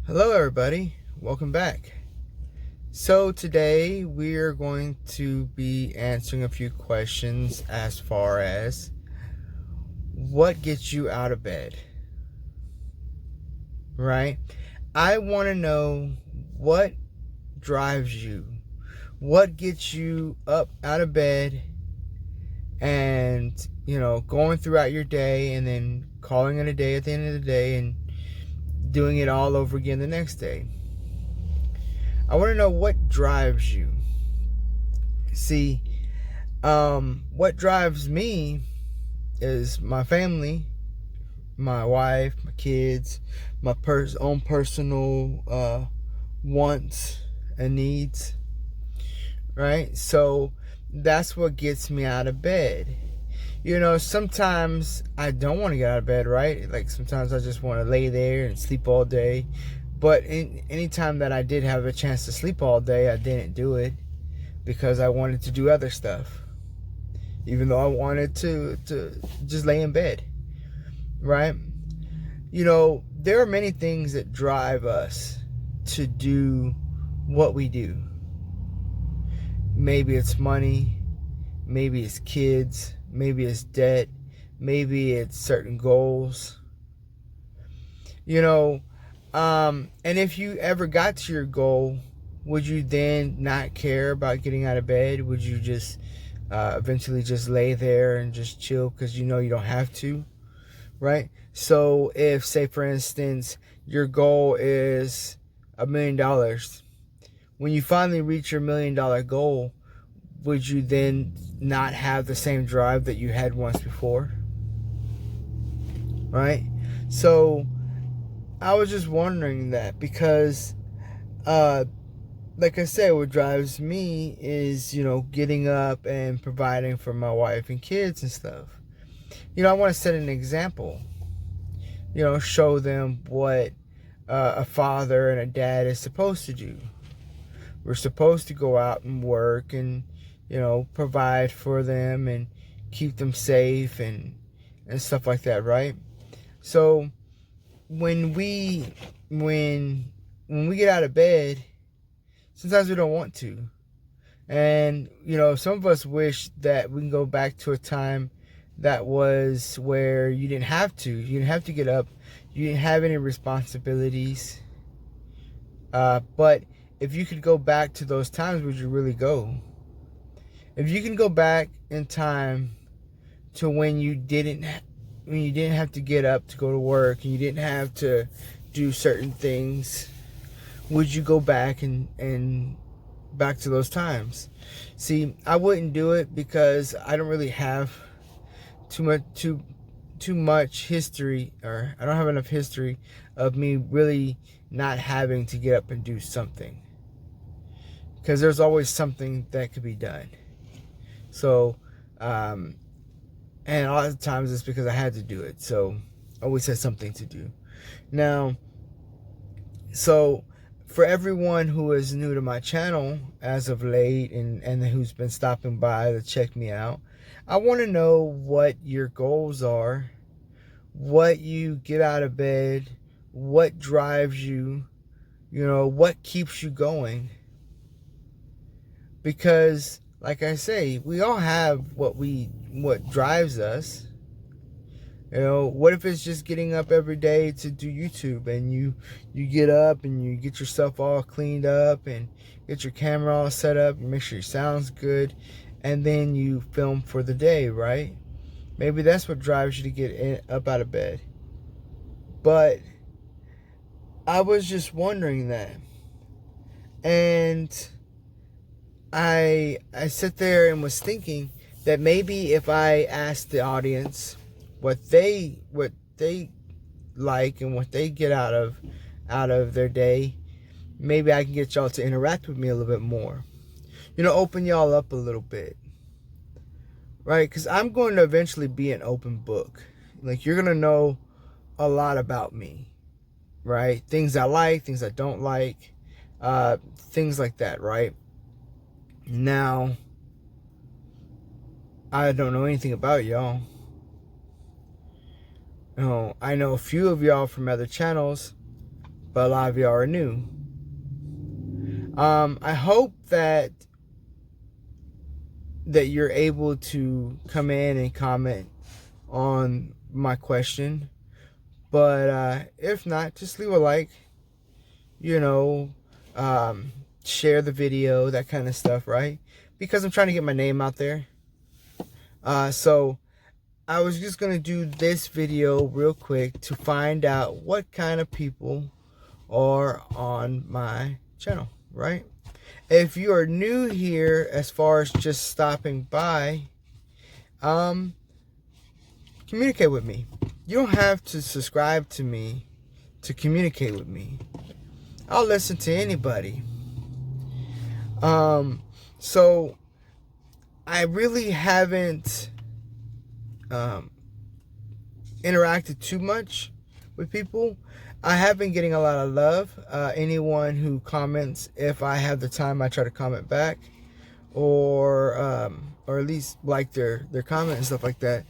Hello, everybody. Welcome back. So today we are going to be answering a few questions as far as what gets you out of bed, right? I want to know what drives you, what gets you up out of bed and, going throughout your day and then calling it a day at the end of the day and doing it all over again the next day. I want to know what drives you. See, what drives me is my family, my wife, my kids, my own personal wants and needs, right? So that's what gets me out of bed. Sometimes I don't want to get out of bed, right? Like sometimes I just want to lay there and sleep all day. But any time that I did have a chance to sleep all day, I didn't do it because I wanted to do other stuff. Even though I wanted to just lay in bed, right? There are many things that drive us to do what we do. Maybe it's money, maybe it's kids, maybe it's debt, maybe it's certain goals. And if you ever got to your goal, would you then not care about getting out of bed? Would you just eventually just lay there and just chill because you don't have to, right? So if, say for instance, your goal is $1 million, when you finally reach your $1 million goal, would you then not have the same drive that you had once before, right? So I was just wondering that because like I said, what drives me is, getting up and providing for my wife and kids and stuff. I want to set an example, show them what a father and a dad is supposed to do. We're supposed to go out and work and, provide for them and keep them safe and stuff like that, right? So when we get out of bed, sometimes we don't want to. And, some of us wish that we can go back to a time that was where you didn't have to. You didn't have to get up. You didn't have any responsibilities. But if you could go back to those times, would you really go? If you can go back in time to when you didn't have to get up to go to work and you didn't have to do certain things, would you go back and back to those times? See, I wouldn't do it because I don't really have too much history, or I don't have enough history of me really not having to get up and do something, because there's always something that could be done. So and a lot of times it's because I had to do it, so I always had something to do. Now, so for everyone who is new to my channel as of late and who's been stopping by to check me out, I want to know what your goals are, what you get out of bed, what drives you, what keeps you going. Because, like I say, we all have what drives us. What if it's just getting up every day to do YouTube, and you get up and you get yourself all cleaned up and get your camera all set up and make sure your sound's good, and then you film for the day, right? Maybe that's what drives you to get up out of bed. But I was just wondering that. And I sat there and was thinking that maybe if I asked the audience what they like and what they get out of their day, maybe I can get y'all to interact with me a little bit more. Open y'all up a little bit. Right? Because I'm going to eventually be an open book. Like, you're going to know a lot about me. Right? Things I like, things I don't like, things like that, right? Now, I don't know anything about y'all. I know a few of y'all from other channels, but a lot of y'all are new. I hope that you're able to come in and comment on my question. But if not, just leave a like, share the video, that kind of stuff, right? Because I'm trying to get my name out there. So I was just going to do this video real quick to find out what kind of people are on my channel, right? If you are new here, as far as just stopping by, communicate with me. You don't have to subscribe to me to communicate with me. I'll listen to anybody. So I really haven't interacted too much with people. I have been getting a lot of love. Anyone who comments, if I have the time, I try to comment back, or at least like their comment and stuff like that.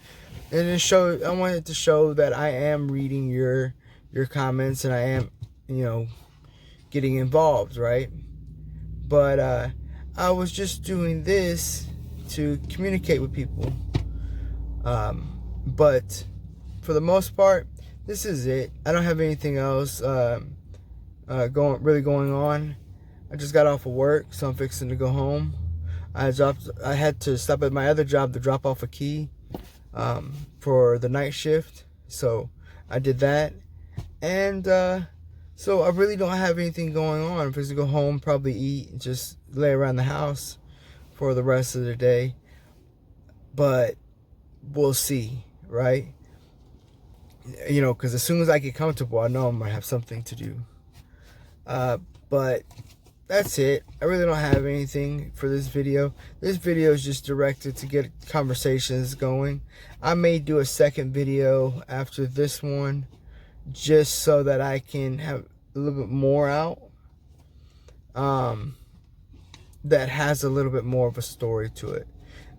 And I wanted to show that I am reading your comments, and I am, getting involved, right? But I was just doing this to communicate with people. But for the most part, this is it. I don't have anything else going on. I just got off of work, so I'm fixing to go home. I had to stop at my other job to drop off a key for the night shift, so I did that. And so I really don't have anything going on. I'm supposed to go home, probably eat, and just lay around the house for the rest of the day. But we'll see, right? Because as soon as I get comfortable, I know I might have something to do. But that's it. I really don't have anything for this video. This video is just directed to get conversations going. I may do a second video after this one, just so that I can have a little bit more out that has a little bit more of a story to it.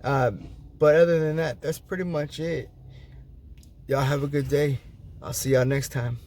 But other than that, that's pretty much it. Y'all have a good day. I'll see y'all next time.